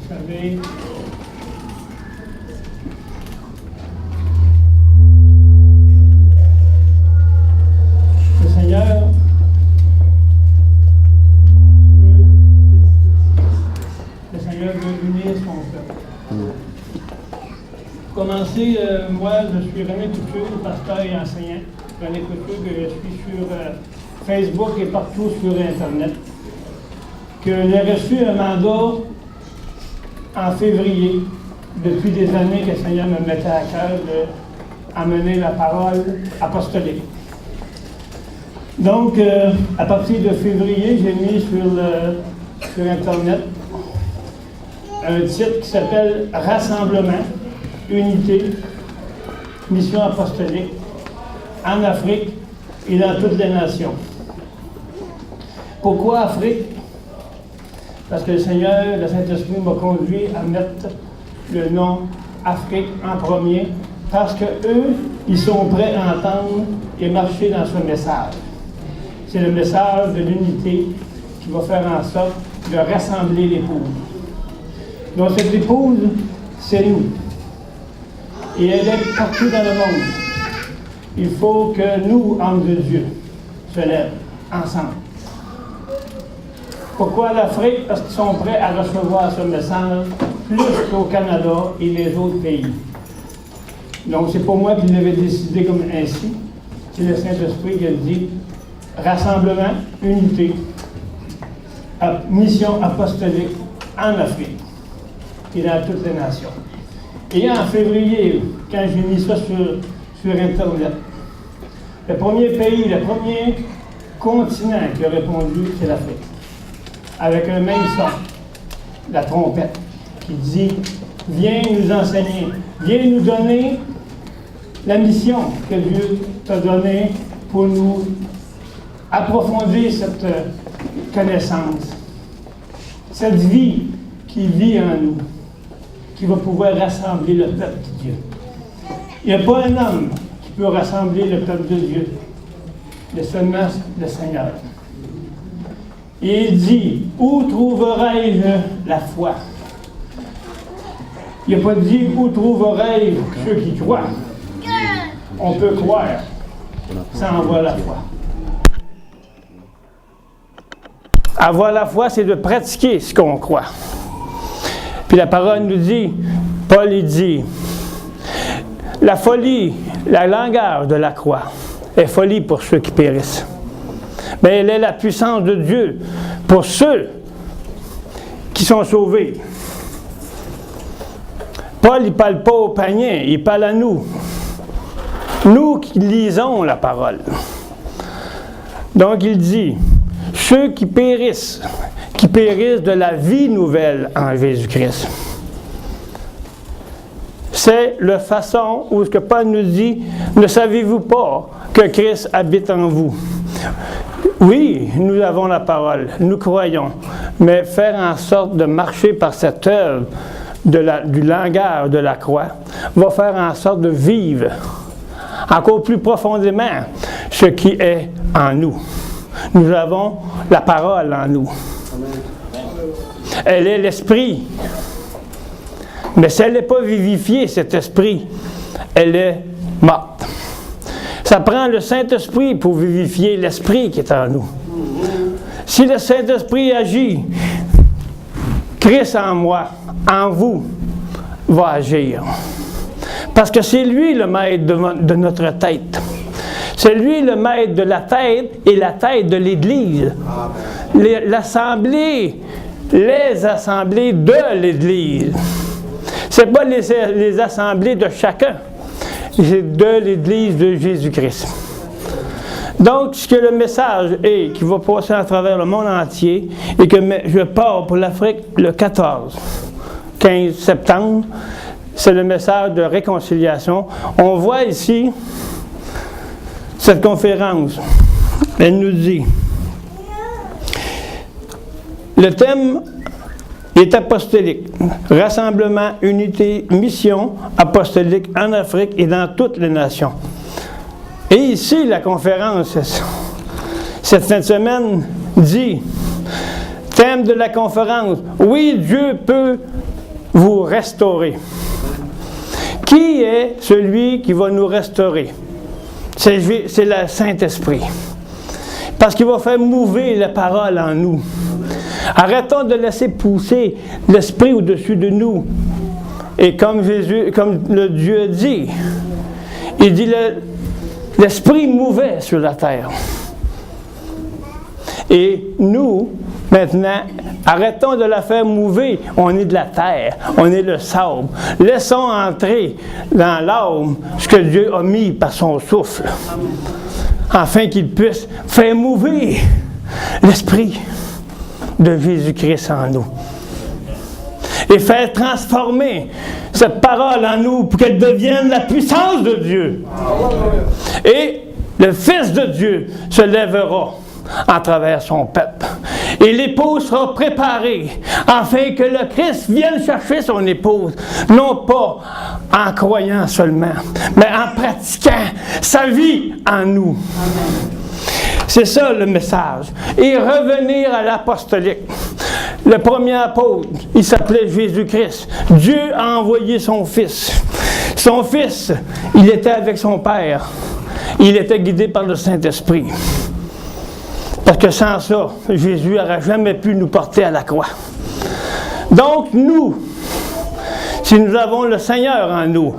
savez, le Seigneur veut unir son peuple. Pour commencer, moi, je suis René Couture, pasteur et enseignant. René Couture, que je suis sur Facebook et partout sur Internet. Que j'ai reçu un mandat en février, depuis des années que le Seigneur me mettait à cœur d'amener la parole apostolique. Donc, à partir de février, j'ai mis sur Internet un titre qui s'appelle « Rassemblement, unité, mission apostolique en Afrique et dans toutes les nations ». Pourquoi Afrique? Parce que le Seigneur, le Saint-Esprit m'a conduit à mettre le nom Afrique en premier, parce qu'eux, ils sont prêts à entendre et marcher dans ce message. C'est le message de l'unité qui va faire en sorte de rassembler l'épouse. Donc cette épouse, c'est nous. Et elle est partout dans le monde. Il faut que nous, hommes de Dieu, se lèvent ensemble. Pourquoi l'Afrique? Parce qu'ils sont prêts à recevoir ce message plus qu'au Canada et les autres pays. Donc c'est pour moi qu'il l'avait décidé comme ainsi. C'est le Saint-Esprit qui a dit rassemblement, unité, mission apostolique en Afrique et dans toutes les nations. Et en février, quand j'ai mis ça sur Internet, le premier pays, le premier continent qui a répondu, c'est l'Afrique. Avec un même son, la trompette, qui dit « Viens nous enseigner, viens nous donner la mission que Dieu t'a donnée pour nous approfondir cette connaissance, cette vie qui vit en nous, qui va pouvoir rassembler le peuple de Dieu. Il n'y a pas un homme qui peut rassembler le peuple de Dieu, mais seulement le Seigneur. Et il dit, où trouverai-je la foi? Il n'a pas dit, où trouverai-je ceux qui croient? On peut croire sans avoir la foi. Avoir la foi, c'est de pratiquer ce qu'on croit. Puis la parole nous dit, Paul il dit, la folie, la langage de la croix est folie pour ceux qui périssent. Mais elle est la puissance de Dieu pour ceux qui sont sauvés. Paul, il ne parle pas au païen, il parle à nous. Nous qui lisons la parole. Donc il dit, ceux qui périssent de la vie nouvelle en Jésus-Christ. C'est la façon où ce que Paul nous dit, ne savez-vous pas que Christ habite en vous? Oui, nous avons la parole, nous croyons, mais faire en sorte de marcher par cette œuvre du langage de la croix va faire en sorte de vivre encore plus profondément ce qui est en nous. Nous avons la parole en nous. Elle est l'esprit. Mais si elle n'est pas vivifiée, cet esprit, elle est morte. Ça prend le Saint-Esprit pour vivifier l'esprit qui est en nous. Si le Saint-Esprit agit, Christ en moi, en vous, va agir. Parce que c'est lui le maître de notre tête. C'est lui le maître de la tête et la tête de l'Église. L'assemblée, les assemblées de l'Église. Ce n'est pas les assemblées de chacun. C'est de l'Église de Jésus-Christ. Donc, ce que le message est, qui va passer à travers le monde entier, et que je pars pour l'Afrique le 15 septembre, c'est le message de réconciliation. On voit ici cette conférence. Elle nous dit, le thème est apostolique. Rassemblement, unité, mission apostolique en Afrique et dans toutes les nations. Et ici, la conférence, cette fin de semaine, dit, thème de la conférence, oui, Dieu peut vous restaurer. Qui est celui qui va nous restaurer? C'est le Saint-Esprit. Parce qu'il va faire mouver la parole en nous. Arrêtons de laisser pousser l'Esprit au-dessus de nous. Et comme le Dieu dit, il dit l'Esprit mouvait sur la terre. Et nous, maintenant, arrêtons de la faire mouver. On est de la terre, on est le sable. Laissons entrer dans l'âme ce que Dieu a mis par son souffle, afin qu'il puisse faire mouver l'Esprit de Jésus-Christ en nous. Et faire transformer cette parole en nous pour qu'elle devienne la puissance de Dieu. Et le Fils de Dieu se lèvera à travers son peuple. Et l'épouse sera préparée afin que le Christ vienne chercher son épouse, non pas en croyant seulement, mais en pratiquant sa vie en nous. C'est ça le message. Et revenir à l'apostolique. Le premier apôtre, il s'appelait Jésus-Christ. Dieu a envoyé son Fils. Son Fils, il était avec son Père. Il était guidé par le Saint-Esprit. Parce que sans ça, Jésus n'aurait jamais pu nous porter à la croix. Donc nous, si nous avons le Seigneur en nous,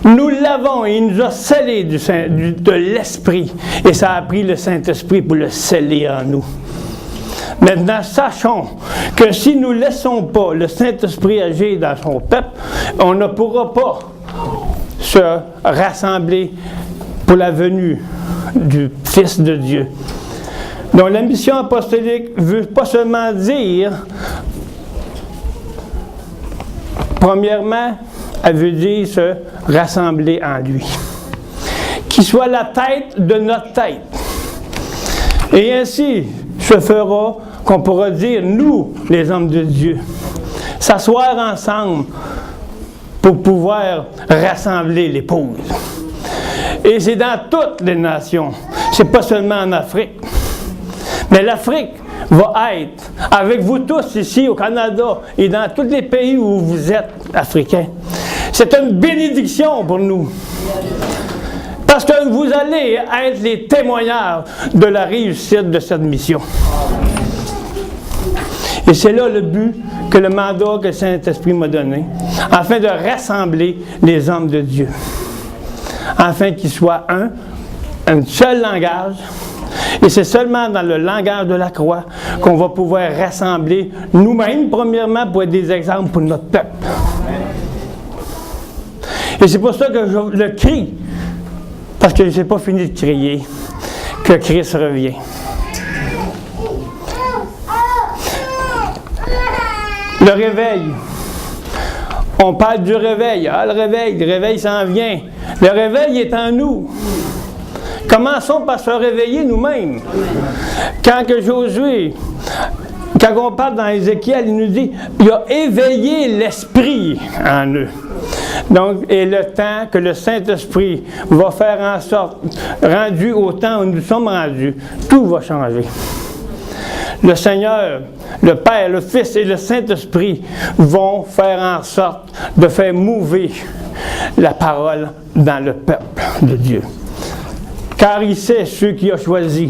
nous l'avons et il nous a scellé de l'Esprit. Et ça a pris le Saint-Esprit pour le sceller en nous. Maintenant, sachons que si nous ne laissons pas le Saint-Esprit agir dans son peuple, on ne pourra pas se rassembler pour la venue du Fils de Dieu. Donc la mission apostolique ne veut pas seulement dire, premièrement, elle veut dire se rassembler en lui. Qu'il soit la tête de notre tête. Et ainsi se fera qu'on pourra dire, nous, les hommes de Dieu, s'asseoir ensemble pour pouvoir rassembler l'épouse. Et c'est dans toutes les nations. C'est pas seulement en Afrique. Mais l'Afrique va être, avec vous tous ici au Canada et dans tous les pays où vous êtes africains. C'est une bénédiction pour nous. Parce que vous allez être les témoignages de la réussite de cette mission. Et c'est là le but que le mandat que le Saint-Esprit m'a donné, afin de rassembler les hommes de Dieu. Afin qu'ils soient un seul langage. Et c'est seulement dans le langage de la croix qu'on va pouvoir rassembler nous-mêmes, premièrement, pour être des exemples pour notre peuple. Et c'est pour ça que je le crie, parce que je n'ai pas fini de crier, que Christ revient. Le réveil. On parle du réveil. Ah, le réveil s'en vient. Le réveil est en nous. Commençons par se réveiller nous-mêmes. Quand on parle dans Ézéchiel, il nous dit, il a éveillé l'esprit en eux. Donc, et le temps que le Saint-Esprit va faire en sorte, rendu au temps où nous sommes rendus, tout va changer. Le Seigneur, le Père, le Fils et le Saint-Esprit vont faire en sorte de faire mouver la parole dans le peuple de Dieu. Car il sait ceux qu'il a choisis.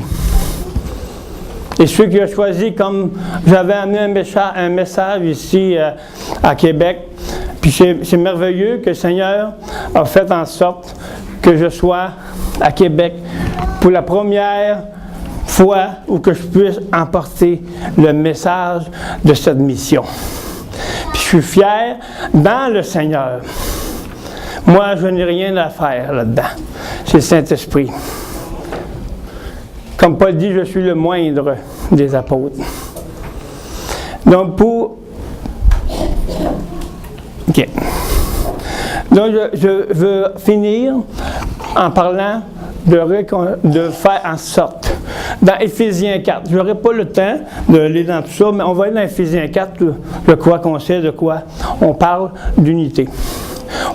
Et ceux qu'il a choisis, comme j'avais amené un message ici à Québec, puis c'est merveilleux que le Seigneur a fait en sorte que je sois à Québec pour la première fois où que je puisse emporter le message de cette mission. Puis je suis fier dans le Seigneur. Moi, je n'ai rien à faire là-dedans. C'est le Saint-Esprit. Comme Paul dit, je suis le moindre des apôtres. Donc, OK. Donc, je veux finir en parlant de faire en sorte. Dans Éphésiens 4, je n'aurai pas le temps d'aller dans tout ça, mais on va aller dans Éphésiens 4, de quoi qu'on sait, de quoi on parle d'unité.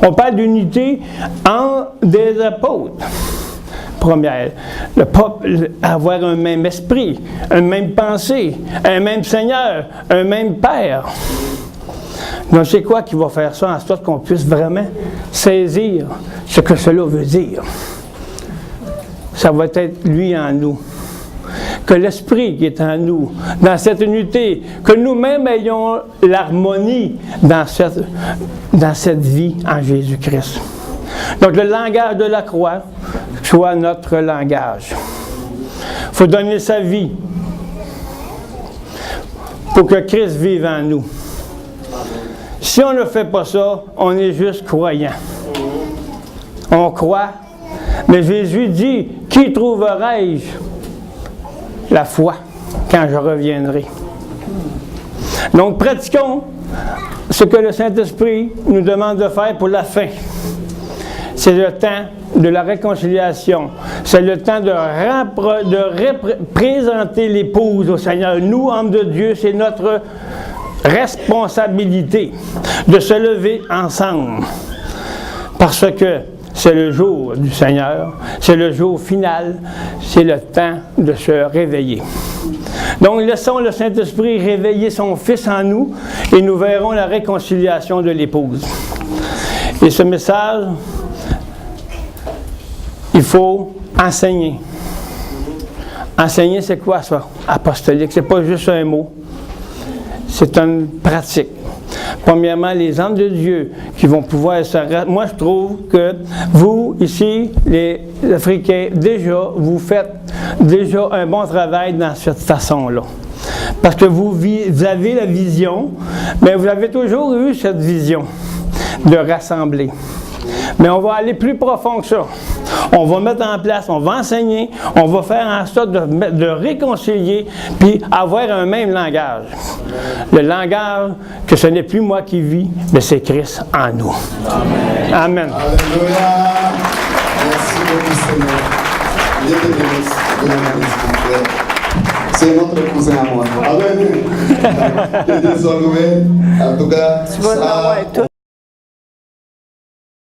On parle d'unité en des apôtres. Première, le peuple avoir un même esprit, une même pensée, un même Seigneur, un même Père. Donc, c'est quoi qui va faire ça en sorte qu'on puisse vraiment saisir ce que cela veut dire? Ça va être lui en nous. Que l'Esprit qui est en nous, dans cette unité, que nous-mêmes ayons l'harmonie dans cette vie en Jésus-Christ. Donc, le langage de la croix soit notre langage. Il faut donner sa vie pour que Christ vive en nous. Si on ne fait pas ça, on est juste croyant. On croit, mais Jésus dit, « Qui trouverai-je la foi quand je reviendrai? » Donc, pratiquons ce que le Saint-Esprit nous demande de faire pour la fin. C'est le temps de la réconciliation. C'est le temps de présenter l'épouse au Seigneur. Nous, hommes de Dieu, c'est notre responsabilité de se lever ensemble. Parce que c'est le jour du Seigneur, c'est le jour final, c'est le temps de se réveiller. Donc, laissons le Saint-Esprit réveiller son Fils en nous et nous verrons la réconciliation de l'épouse. Et ce message, il faut enseigner. Enseigner, c'est quoi ça? Apostolique, c'est pas juste un mot. C'est une pratique. Premièrement, les hommes de Dieu qui vont pouvoir se... Moi, je trouve que vous, ici, les Africains, déjà, vous faites déjà un bon travail dans cette façon-là. Parce que vous avez la vision, mais vous avez toujours eu cette vision de rassembler. Mais on va aller plus profond que ça. On va mettre en place, on va enseigner, on va faire en sorte de réconcilier, puis avoir un même langage. Le langage que ce n'est plus moi qui vis, mais c'est Christ en nous. Amen. Amen. Alléluia. Merci beaucoup, Seigneur. Dieu te bénisse. C'est notre cousin à moi. Amen. Que Dieu soit loué. En tout cas, ça...